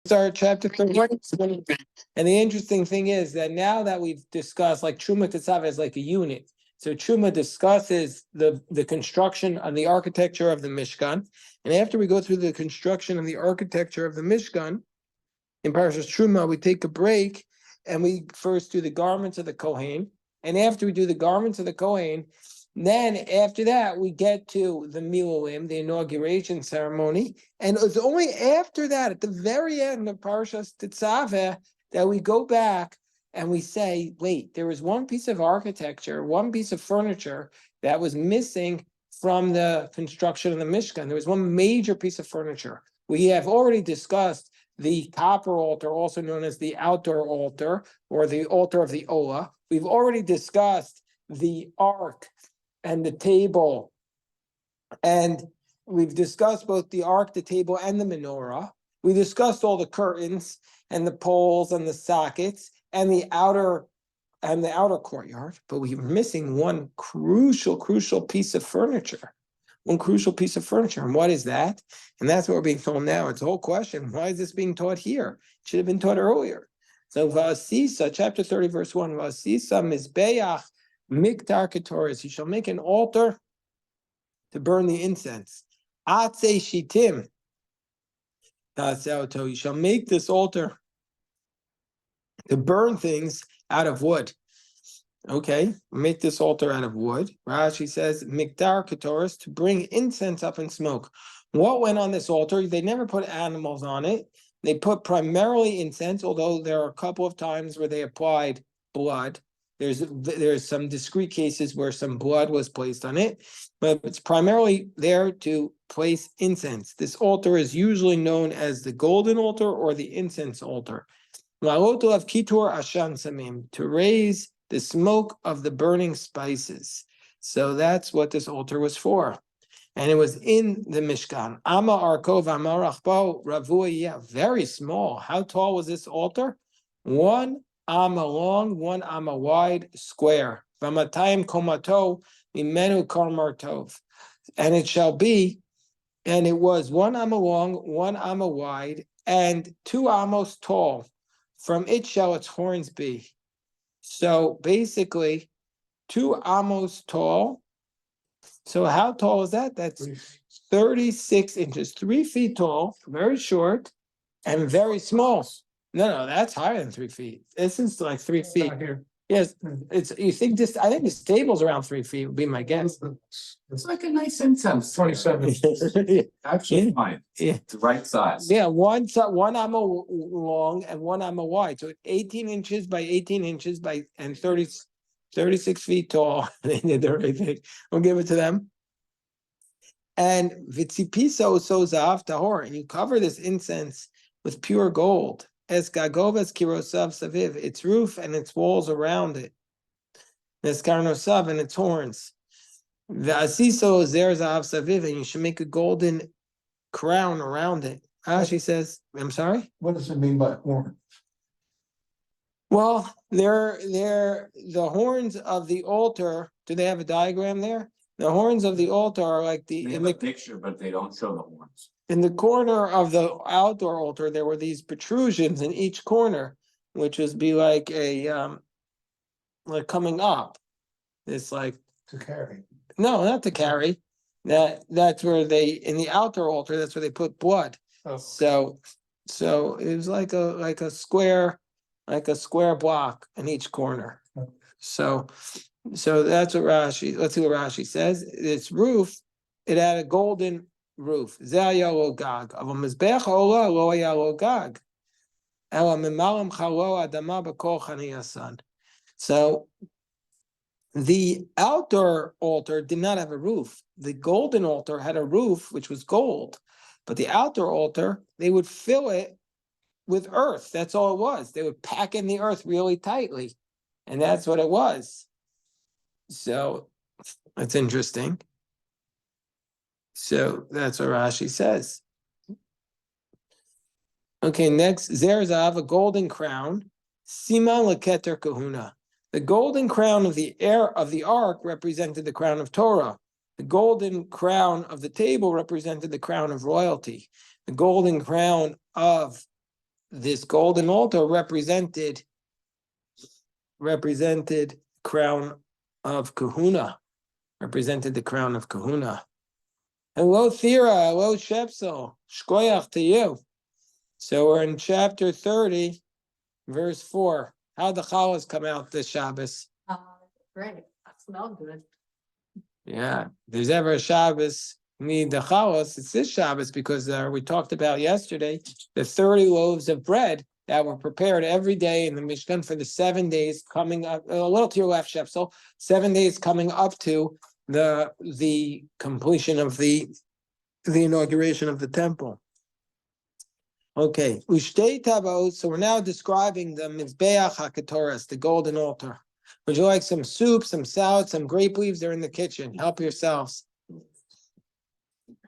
Start chapter 31. And the interesting thing is that now that we've discussed, like Truma Tetzaveh is like a unit. So Truma discusses the construction of the architecture of the Mishkan. And after we go through the construction of the architecture of the Mishkan, in Parashas Truma, we take a break and we first do the garments of the Kohen. And after we do the garments of the Kohen, then after that, we get to the Miluim, the inauguration ceremony. And it's only after that, at the very end of Parashas Tetzaveh, that we go back and we say, wait, there was one piece of architecture, one piece of furniture that was missing from the construction of the Mishkan. There was one major piece of furniture. We have already discussed the copper altar, also known as the outdoor altar, or the altar of the Olah. We've already discussed the ark and the table, and we've discussed both the ark, the table, and the menorah. We discussed all the curtains and the poles and the sockets and the outer courtyard, but we're missing one crucial piece of furniture. One crucial piece of furniture. And what is that? And that's what we're being told now. It's a whole question. Why is this being taught here? It should have been taught earlier. So Vasisa, chapter 30, verse 1, Vasisa Mizbeach Miktar Ketoris. You shall make an altar to burn the incense. Atse Shitim. You shall make this altar to burn things out of wood. Okay, make this altar out of wood. Rashi says, Mikdar Ketoris, to bring incense up in smoke. What went on this altar? They never put animals on it. They put primarily incense, although there are a couple of times where they applied blood. There's some discrete cases where some blood was placed on it, but it's primarily there to place incense. This altar is usually known as the golden altar or the incense altar. Of Kitur Ashan Samim, to raise the smoke of the burning spices. So that's what this altar was for. And it was in the Mishkan. Ama Arkov Amarachbo Ravuya, very small. How tall was this altar? 1 amma long, 1 amma wide, square. Vamatayim komato mimenu karmartov. And it shall be, and it was 1 amma long, 1 amma wide, and 2 amos tall. From it shall its horns be. So basically, 2 amos tall. So how tall is that? That's 36 inches, 3 feet tall, very short, and very small. No, that's higher than 3 feet. This is like 3 feet. Yes, it's. You think this? I think this table's around 3 feet. Would be my guess. It's like a nice incense. 27. Actually, fine. Yeah, it's the right size. Yeah, one amma long and 1 amma wide. So 18 inches by 18 inches by and 36 feet tall. They did the right thing. We'll give it to them. And vitzipiso so zav tahor, and you cover this incense with pure gold. Es gagovas kirosav saviv, its roof and its walls around it. Es karnosav and its horns. V'asiso zer zav saviv, and you should make a golden crown around it. Rashi says, I'm sorry? What does it mean by horn? Well, they're the horns of the altar. Do they have a diagram there? The horns of the altar are like They have a picture, but they don't show the horns. in the corner of the outdoor altar. There were these protrusions in each corner, which would be like a like coming up. It's like To carry. no, not to carry. That's where they in the outdoor altar. That's where they put blood. Oh. So it was like a square block in each corner. Oh. So that's what Rashi. Let's see what Rashi says. Its roof, it had a golden roof. Zaya lo gag. Of a mizbech ola lo ya lo gag. Ela mimalim chalo adama b'kol chaniyasan. So the outdoor altar did not have a roof. The golden altar had a roof, which was gold. But the outdoor altar, they would fill it with earth. That's all it was. They would pack in the earth really tightly. And that's what it was. So that's interesting. So that's what Rashi says. Okay, next, Zerzav, a golden crown. Siman leketer kahuna. The golden crown of the ark represented the crown of Torah. The golden crown of the table represented the crown of royalty. The golden crown of this golden altar represented crown of kahuna, represented the crown of kahuna. Hello, Thera. Hello, Shepsel. Shkoyach to you. So we're in chapter 30, verse 4. How the challahs come out this Shabbos? Great. That smells good. Yeah, if there's ever a Shabbos need the challahs, it's this Shabbos because we talked about yesterday the 30 loaves of bread that were prepared every day in the Mishkan for the 7 days coming up. A little to your left, Shepsel. 7 days coming up to the completion of the inauguration of the temple. Okay, Ushtei Tabot. So we're now describing the Mizbeach HaKetoras, the golden altar. Would you like some soup, some salad, some grape leaves? They're in the kitchen. Help yourselves.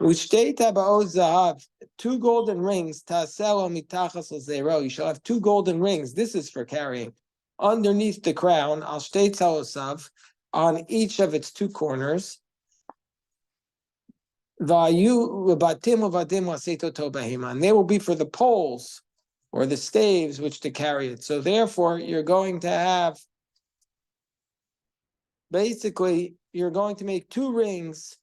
Ushtei Tabot Zahav, 2 golden rings. Taselo mitachas l'zeiro. You shall have 2 golden rings. This is for carrying. Underneath the crown, al shtei tzalosav, on each of its 2 corners. And they will be for the poles or the staves which to carry it. So therefore, you're going to have, basically, you're going to make 2 rings.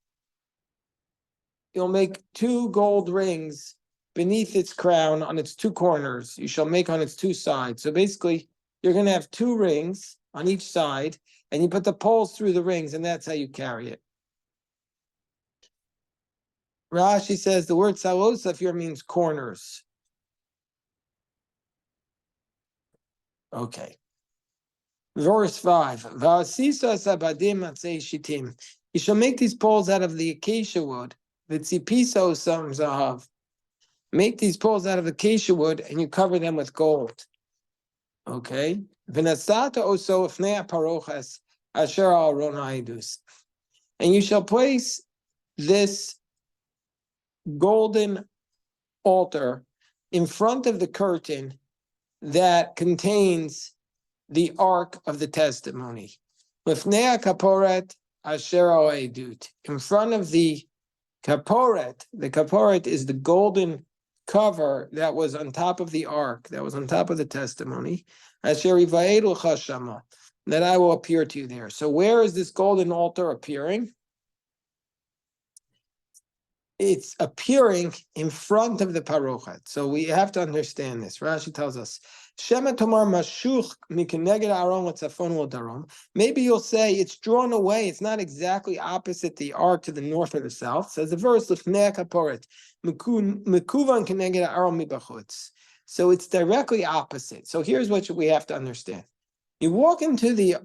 You'll make 2 gold rings beneath its crown on its 2 corners. You shall make on its 2 sides. So basically, you're going to have 2 rings on each side, and you put the poles through the rings, and that's how you carry it. Rashi says the word salosaf here means corners. Okay. Verse 5. You shall make these poles out of the acacia wood. Make these poles out of acacia wood and you cover them with gold. Okay. And you shall place this golden altar in front of the curtain that contains the Ark of the Testimony. In front of the kaporet is the golden cover that was on top of the Ark, that was on top of the Testimony, that I will appear to you there. So where is this golden altar appearing? It's appearing in front of the parochet. So we have to understand this. Rashi tells us, Shema tomar mashuch mikeneged Aaron l'tzafon u'darom. Maybe you'll say it's drawn away. It's not exactly opposite the ark to the north or the south. Says the verse, Lifnei kaporet mekuvan keneged Aaron mibachutz. So it's directly opposite. So here's what we have to understand. You walk into the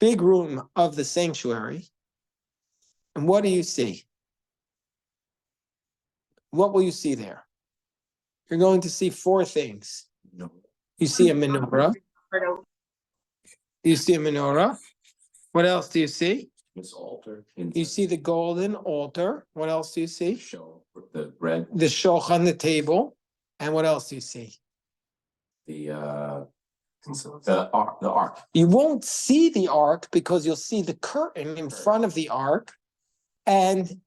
big room of the sanctuary. And what do you see? What will you see there? You're going to see 4 things. You see a menorah. You see a menorah. What else do you see? This altar. You see the golden altar. What else do you see? Show with the bread. The shoch on the table. And what else do you see? The ark. You won't see the ark because you'll see the curtain in front of the ark. And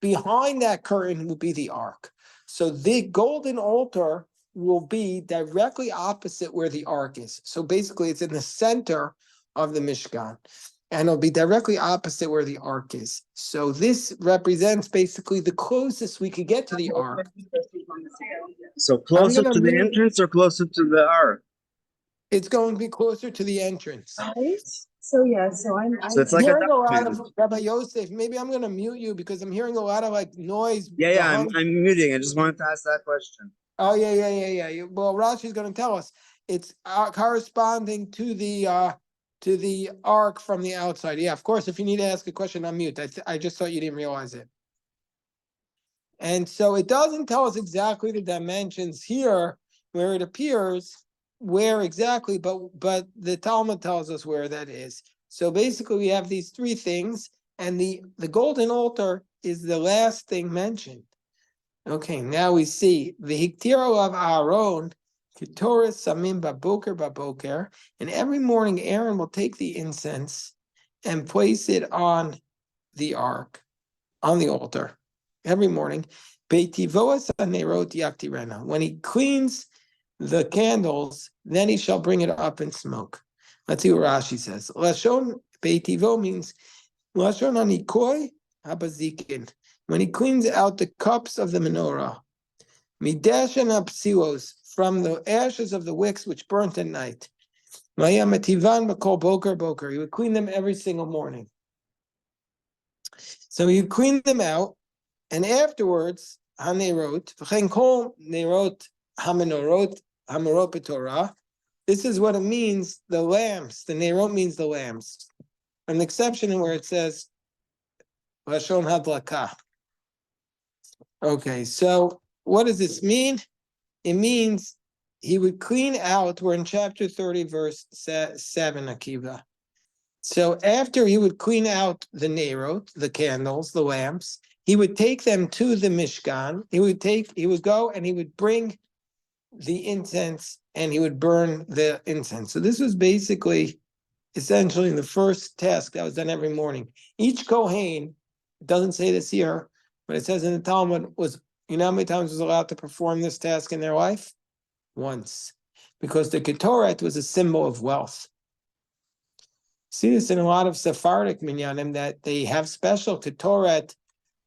behind that curtain will be the ark. So the golden altar will be directly opposite where the ark is. So basically, it's in the center of the Mishkan. And it'll be directly opposite where the ark is. So this represents basically the closest we could get to the ark. So closer gonna to the move- entrance or closer to the ark? It's going to be closer to the entrance. Right? So yeah, so I'm So it's like a hearing a lot document. of Rabbi Yosef. Maybe I'm going to mute you because I'm hearing a lot of like noise. Yeah, behind- I'm muting. I just wanted to ask that question. Oh yeah. Well, Rashi's going to tell us it's corresponding to the ark from the outside. Yeah, of course. If you need to ask a question, unmute. I just thought you didn't realize it. And so it doesn't tell us exactly the dimensions here where it appears, where exactly, but the Talmud tells us where that is. So basically, we have these 3 things, and the golden altar is the last thing mentioned. Okay, now we see the Hiktiro of Aaron, Ketoris Samim Baboker, and every morning Aaron will take the incense and place it on the ark, on the altar, every morning. Beitivoas hanerot yaktirena. When he cleans the candles, then he shall bring it up in smoke. Let's see what Rashi says. Lashon beitivo means lashon hanikoi habazikin. When he cleans out the cups of the menorah, midashan apsilos, from the ashes of the wicks which burnt at night. Maya mativan bakol boker boker. He would clean them every single morning. So you clean them out, and afterwards, hanerot, v'chein kol nerot hamenorot hamerot b'torah. This is what it means. The lamps. The nerot means the lamps. An exception where it says lashon hadlaka. Okay, so what does this mean? It means he would clean out. We're in chapter 30, verse 7, Akiva. So after he would clean out the nerot, the candles, the lamps, he would take them to the Mishkan. He would go and he would bring the incense and he would burn the incense. So this was basically, essentially, the first task that was done every morning. Each Kohen, it doesn't say this here, but it says in the Talmud, was, you know how many times was allowed to perform this task in their life? Once. Because the Ketoret was a symbol of wealth. See this in a lot of Sephardic minyanim, that they have special Ketoret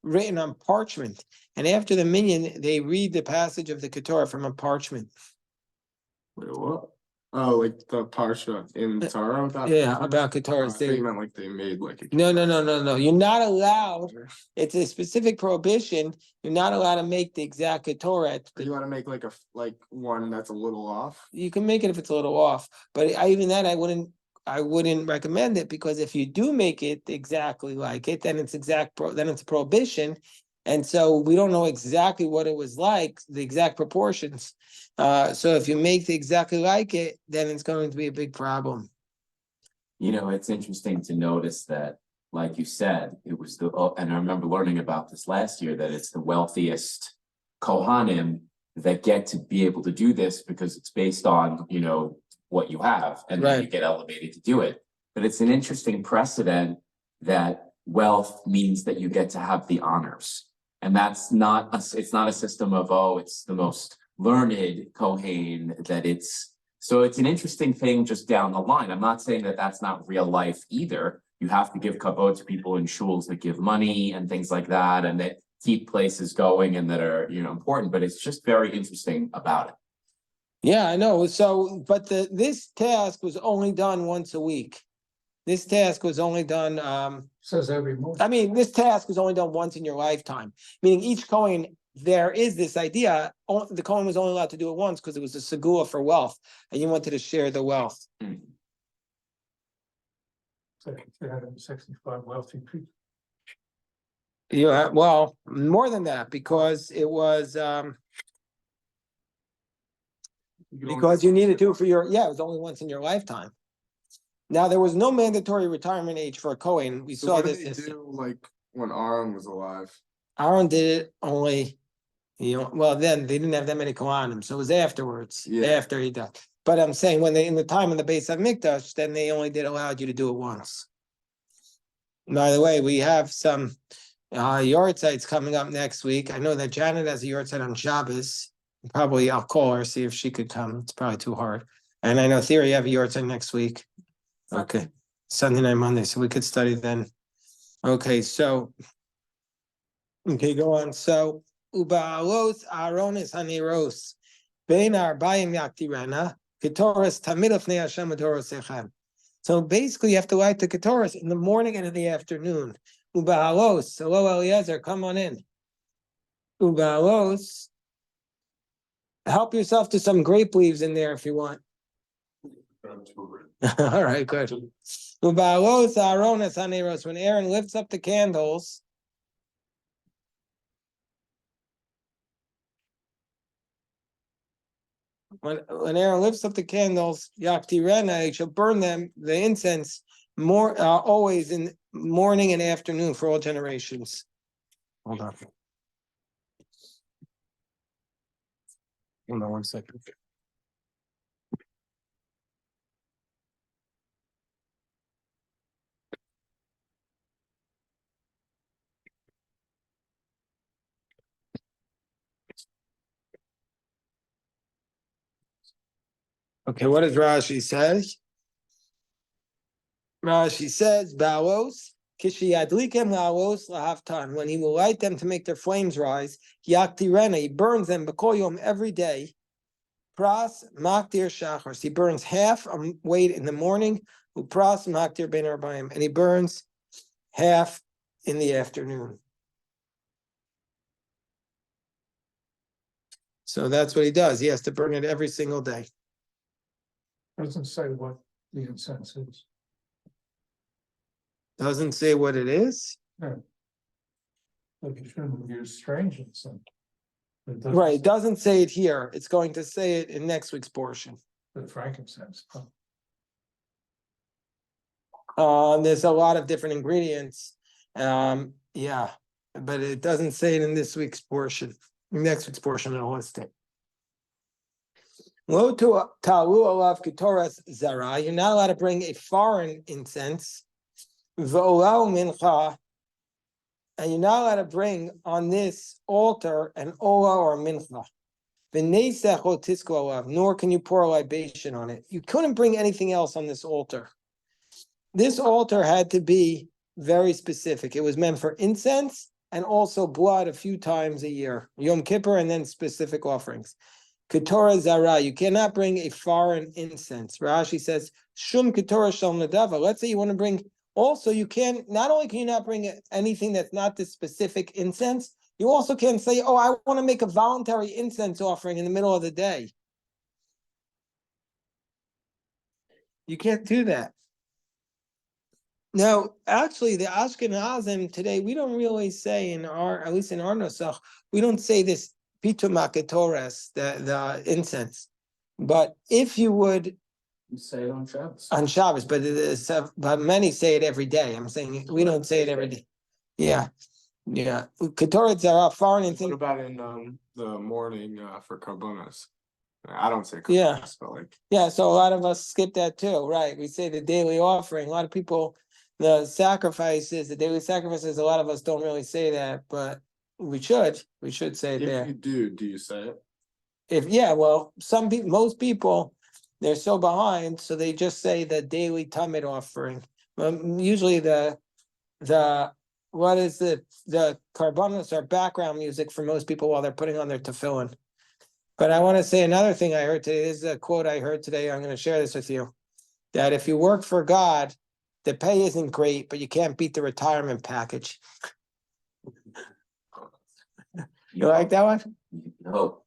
written on parchment. And after the minyan, they read the passage of the Ketorah from a parchment. Wait, what? Oh, like the parsha in Torah about About I Ketorahs. think you meant like they made like a No. You're not allowed. It's a specific prohibition. You're not allowed to make the exact Ketoret. You want to make like one that's a little off? You can make it if it's a little off, but even that I wouldn't recommend it, because if you do make it exactly like it, then it's a prohibition, and so we don't know exactly what it was like, the exact proportions. So if you make it exactly like it, then it's going to be a big problem. It's interesting to notice that, like you said, it was and I remember learning about this last year, that it's the wealthiest Kohanim that get to be able to do this because it's based on, what you have, and then you get elevated to do it. But it's an interesting precedent that wealth means that you get to have the honors. And it's not a system of, it's the most learned Kohen so it's an interesting thing just down the line. I'm not saying that that's not real life either. You have to give kavod to people in shuls that give money and things like that, and that keep places going and that are, important, but it's just very interesting about it. Yeah, I know. So, but this task was only done once a week. This task was only done, Says every morning. this task was only done once in your lifetime. Meaning each Kohen, there is this idea, the Kohen was only allowed to do it once because it was a segula for wealth, and you wanted to share the wealth. It's like 365 wealthy people. Yeah, well, more than that, because it was, because you needed to for it was only once in your lifetime. Now, there was no mandatory retirement age for a Kohen. We saw what this. did they do like when Aaron was alive? Aaron did it only, well, then they didn't have that many Kohanim, so it was afterwards, after he died. But I'm saying when in the time of the Beis HaMikdash, then they only allowed you to do it once. By the way, we have some yahrzeits coming up next week. I know that Janet has a yahrzeit on Shabbos. Probably I'll call her, see if she could come. It's probably too hard. And I know Theory, you have a yahrzeit next week. Okay, Sunday night, Monday, so we could study then. Okay, go on. So, uba'alos aronis haneros bein arbayim yaktirana ketoras tamid ofnei Hashem adoros echem. So basically, you have to light the ketoras in the morning and in the afternoon. Uba'alos, hello Eliezer, come on in. Uba'alos, help yourself to some grape leaves in there if you want. All right, good. Uba'alos aronis haneros, when Aaron lifts up the candles. When Aaron lifts up the candles, Yaktirena, he shall burn them, the incense, always in morning and afternoon for all generations. Hold on. Hold on 1 second. Okay, what does Rashi say? Rashi says, Balos, Kishiyadlikem Lalos Lahavtan, when he will light them to make their flames rise, Yaktirena, he burns them Bakoyom every day. Pras Maktir Shachars, he burns half a weight in the morning, Upras Maktir Ben Arbaim, and he burns half in the afternoon. So that's what he does. He has to burn it every single day. Doesn't say what the incense is. Doesn't say what it is. Like you shouldn't use strange incense. It doesn't Right, it say doesn't say it here. It's going to say it in next week's portion. The frankincense. There's a lot of different ingredients. Yeah, but it doesn't say it in this week's portion, next week's portion of the listing. Lo to talu alav ketoras zara. You're not allowed to bring a foreign incense. V'olau mincha. And you're not allowed to bring on this altar an ola or a mincha. V'neisech lo tisko alav. Nor can you pour a libation on it. You couldn't bring anything else on this altar. This altar had to be very specific. It was meant for incense and also blood a few times a year. Yom Kippur and then specific offerings. Ketorah Zara, you cannot bring a foreign incense. Rashi says, Shum Ketorah Shal Nadava. Let's say you want to bring, also you can, not only can you not bring anything that's not the specific incense, you also can say, oh, I want to make a voluntary incense offering in the middle of the day. You can't do that. Now, actually, the Ashkenazim today, we don't really say at least in our Nusach, we don't say this Pitum HaKetoras, the incense. But if you would, You say it on Shabbos. on Shabbos, but many say it every day. I'm saying we don't say it every day. Yeah. Ketoret Zara, foreign What incense. about in the morning for karbonas? I don't say karbonas, Yeah. but like Yeah, so a lot of us skip that too, right? We say the daily offering. A lot of people, the sacrifices, the daily sacrifices, a lot of us don't really say that, but we should say it if there. you do you say it? Some people, most people, they're so behind, so they just say the daily Tamid offering. Usually the what is it? The karbonos are background music for most people while they're putting on their tefillin. But I want to say another thing I heard today. This is a quote I heard today. I'm going to share this with you. That if you work for God, the pay isn't great, but you can't beat the retirement package. You like that one? No.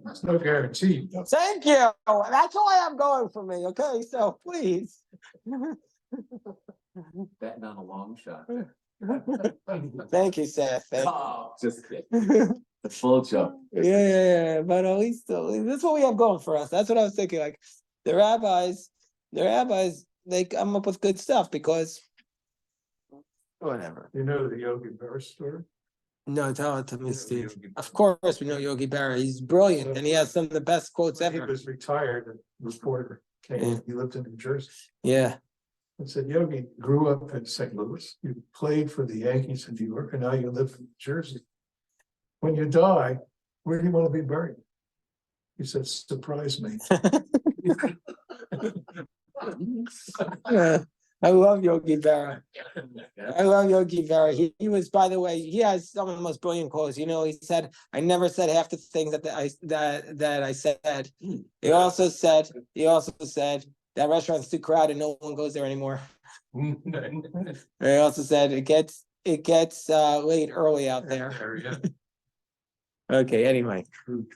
It's no guarantee. Thank you. That's why I'm going for me. Okay, so please. Betting on a long shot. Thank you, Seth. Thank you. Oh, just kidding. The full joke. Yeah. But at least that's what we have going for us. That's what I was thinking. Like the rabbis, they come up with good stuff because whatever. You know the Yogi Berra story? No, tell it to me, Yeah, Steve. Yogi Berra. Of course, we know Yogi Berra. He's brilliant, and he has some of the best quotes When he ever. was retired, a reporter came, he lived in New Jersey. Yeah. And said, Yogi grew up in St. Louis. You played for the Yankees in New York, and now you live in New Jersey. When you die, where do you want to be buried? He said, surprise me. I love Yogi Berra. I love Yogi Berra. He was, by the way, he has some of the most brilliant quotes. You know, he said, "I never said half the things that I said." He also said that restaurant's too crowded, no one goes there anymore. He also said it gets late early out there. Okay, anyway.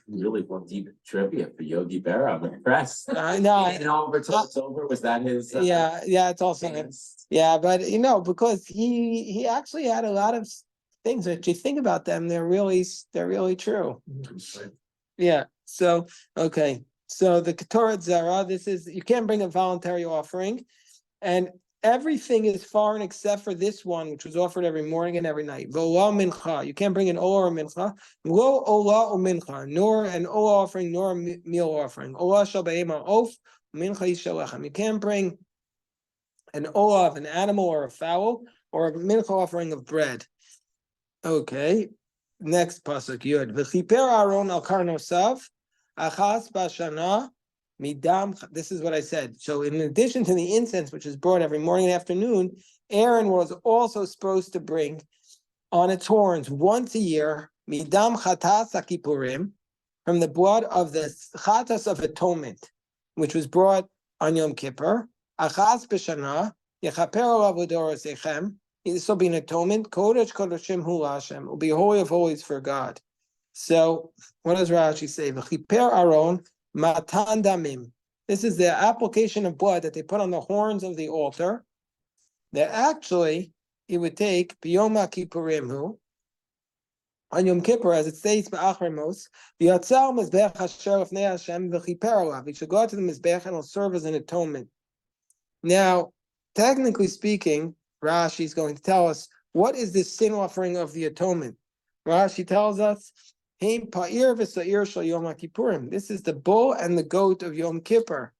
Really went deep trivia for Yogi Berra. I'm impressed. No, Until it's over. Was that his? yeah, it's also him. Yeah, but because he actually had a lot of things that you think about them, they're really true. Yeah. So okay. So the Ketoret Zara, you can't bring a voluntary offering, and everything is foreign except for this one, which was offered every morning and every night. Vola mincha. You can't bring an ola or mincha. Lo ola or mincha, nor an ola offering, nor a meal offering. Ola shel be'ema of mincha yishalechem. You can't bring an ola of an animal or a fowl, or a mincha offering of bread. Okay. Next pasuk yud. V'chiper Aaron al karnosav achas bashana midam. This is what I said. So in addition to the incense, which is brought every morning and afternoon, Aaron was also supposed to bring on its horns once a year, midam chatas akipurim, from the blood of the chatas of atonement, which was brought on Yom Kippur, achas b'shana, yechaper olav l'dorosechem. This will be an atonement. Kodesh kodeshim hu Hashem. It will be holy of holies for God. So what does Rashi say? V'chiper Aaron matan damim. This is the application of blood that they put on the horns of the altar. That actually it would take biyom kippurim hu on Yom Kippur, as it states ba'achremos, v'yatzal mizbech asher lefnei Hashem v'chiper olav. It should go out to the mizbech and will serve as an atonement. Now, technically speaking, Rashi is going to tell us what is this sin offering of the atonement. Rashi tells us, "Hein pa'ir v'sa'ir shel Yom Kippurim." This is the bull and the goat of Yom Kippur.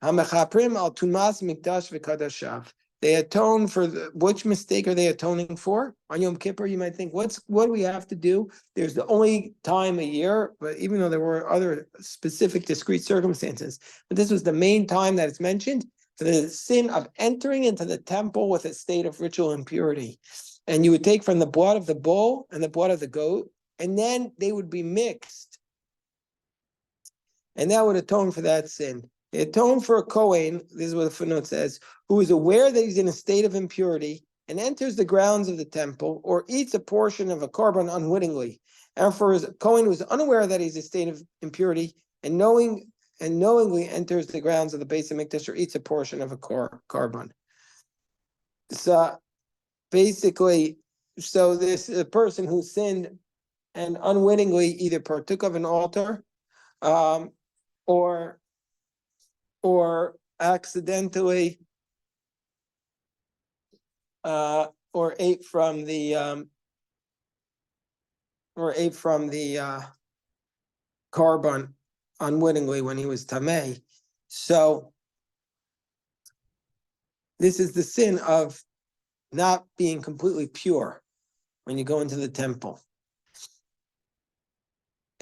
Hamechaprim al tumas mikdash v'kadashav. They atone for which mistake are they atoning for? On Yom Kippur, you might think, what do we have to do? There's the only time a year, but even though there were other specific discrete circumstances, but this was the main time that it's mentioned for the sin of entering into the temple with a state of ritual impurity. And you would take from the blood of the bull and the blood of the goat, and then they would be mixed. And that would atone for that sin. They atone for a Kohen, this is what the footnote says, who is aware that he's in a state of impurity and enters the grounds of the temple or eats a portion of a korban unwittingly. And for a Kohen who is unaware that he's in a state of impurity and knowingly enters the grounds of the Beis Hamikdash or eats a portion of a korban. So basically, so this a person who sinned and unwittingly either partook of an altar, or accidentally, or ate from the korban unwittingly when he was tamei. So this is the sin of not being completely pure when you go into the temple.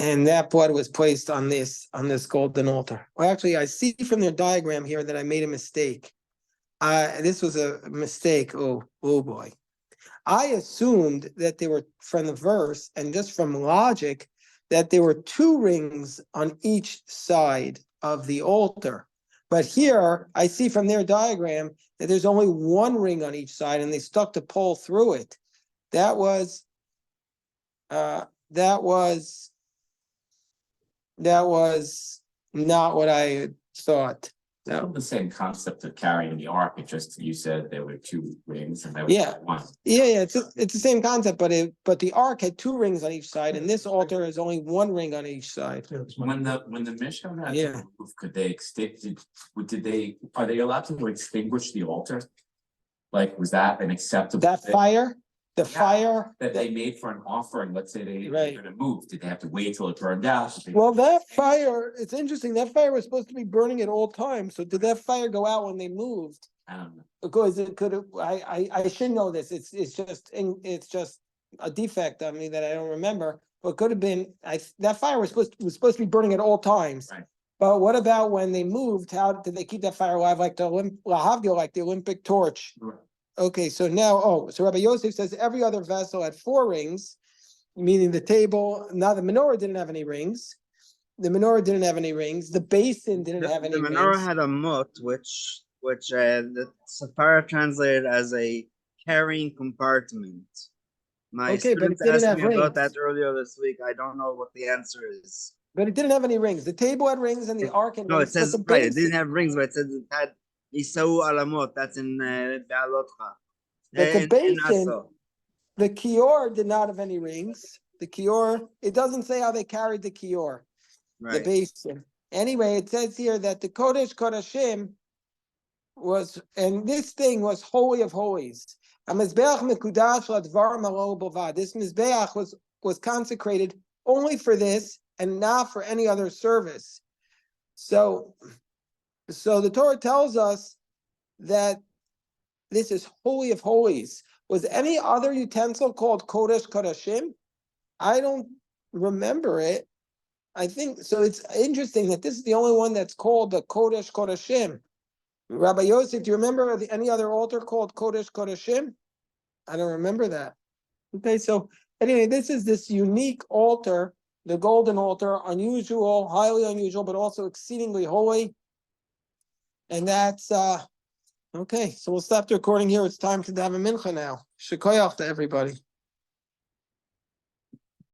And that blood was placed on this golden altar. Well, actually, I see from their diagram here that I made a mistake. This was a mistake. Oh boy. I assumed that they were from the verse and just from logic that there were 2 rings on each side of the altar. But here I see from their diagram that there's only 1 ring on each side and they stuck the pole through it. That was not what I thought. It's the same concept of carrying the ark. It just, you said there were 2 rings and there was Yeah. 1. Yeah, it's the same concept, but the ark had 2 rings on each side, and this altar is only 1 ring on each side. When the Mishkan had Yeah. to move, could they are they allowed to extinguish the altar? Like, was that an acceptable That thing fire, the Yeah. fire. that they made for an offering? Let's say they Right. were gonna move. Did they have to wait till it burned out? Did they- Well, that fire, it's interesting. That fire was supposed to be burning at all times. So did that fire go out when they moved? I don't know. Because it could have. I should know this. It's just a defect of me that I don't remember. But it could have been. That fire was supposed to be burning at all times. Right. But what about when they moved? How did they keep that fire alive, like the Olympic torch? Right. Okay, so now, so Rabbi Yosef says every other vessel had 4 rings, meaning the table. Now the menorah didn't have any rings. The menorah didn't have any rings. The basin didn't have any The menorah rings. had a mut, which the Safara translated as a carrying compartment. My Okay, but it students didn't asked have me about that rings. earlier this week. I don't know what the answer is. But it didn't have any rings. The table had rings and the ark had No, rings. it says but the right. It basin, didn't have rings, but it says it had Isau Alamot. That's in Be'alotcha. but the In basin, Aso. the kior did not have any rings. The kior, it doesn't say how they carried the kior, the Right. basin. Anyway, it says here that the Kodesh Kodashim was, and this thing was holy of holies. This Mizbeach was consecrated only for this and not for any other service. So the Torah tells us that this is holy of holies. Was any other utensil called Kodesh Kodashim? I don't remember it. I think, so it's interesting that this is the only one that's called the Kodesh Kodeshim. Rabbi Yosef, do you remember any other altar called Kodesh Kodeshim? I don't remember that. Okay, so anyway, this is this unique altar, the golden altar, unusual, highly unusual, but also exceedingly holy. And that's okay. So we'll stop the recording here. It's time to daven mincha now. Shekoyach to everybody.